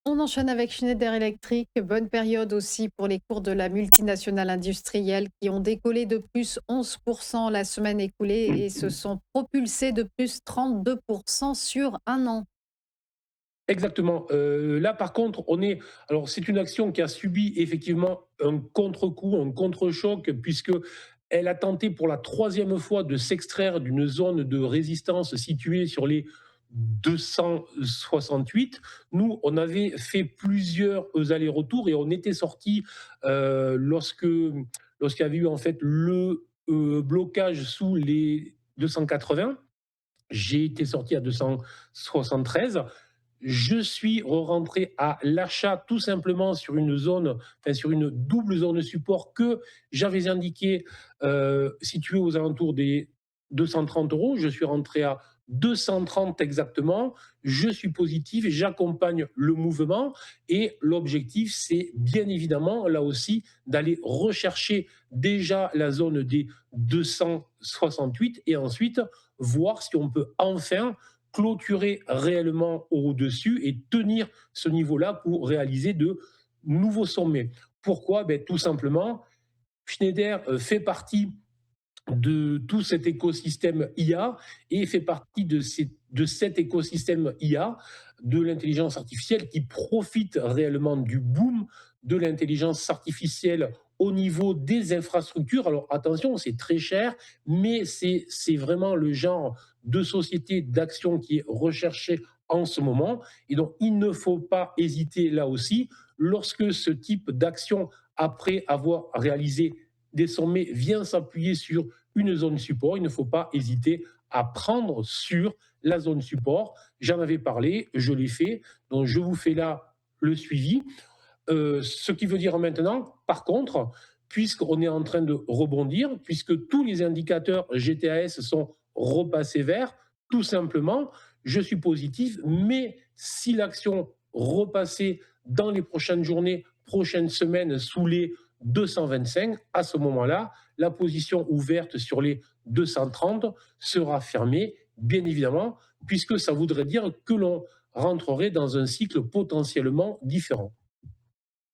On enchaîne avec Schneider Electric. Bonne période aussi pour les cours de la multinationale industrielle qui ont décollé de plus 11% la semaine écoulée et se sont propulsés de plus 32% sur un an. Exactement. Là, par contre, alors c'est une action qui a subi effectivement un contre-coup, un contre-choc, puisque elle a tenté pour la troisième fois de s'extraire d'une zone de résistance située sur les 268. Nous, on avait fait plusieurs allers-retours et on était sorti lorsqu'il y avait eu en fait le blocage sous les 280. J'ai été sorti à 273. Je suis rentré à l'achat tout simplement sur une zone, enfin sur une double zone de support que j'avais indiquée, située aux alentours des 230 euros. Je suis rentré à 230 exactement. Je suis positif, j'accompagne le mouvement et l'objectif, c'est bien évidemment là aussi d'aller rechercher déjà la zone des 268 et ensuite voir si on peut enfin clôturer réellement au-dessus et tenir ce niveau-là pour réaliser de nouveaux sommets. Pourquoi? Tout simplement, Schneider fait partie de tout cet écosystème IA et fait partie de cet écosystème IA, de l'intelligence artificielle qui profite réellement du boom de l'intelligence artificielle au niveau des infrastructures. Alors attention, c'est très cher, mais c'est vraiment le genre de société d'action qui est recherché en ce moment. Et donc, il ne faut pas hésiter là aussi, lorsque ce type d'action, après avoir réalisé des sommets, vient s'appuyer sur une zone support, il ne faut pas hésiter à prendre sur la zone support. J'en avais parlé, je l'ai fait, donc je vous fais là le suivi. Ce qui veut dire maintenant, par contre, puisqu'on est en train de rebondir, puisque tous les indicateurs GTAS sont repassés verts, tout simplement, je suis positif, mais si l'action repassait dans les prochaines journées, prochaines semaines sous les 225, à ce moment-là, la position ouverte sur les 230 sera fermée, bien évidemment, puisque ça voudrait dire que l'on rentrerait dans un cycle potentiellement différent.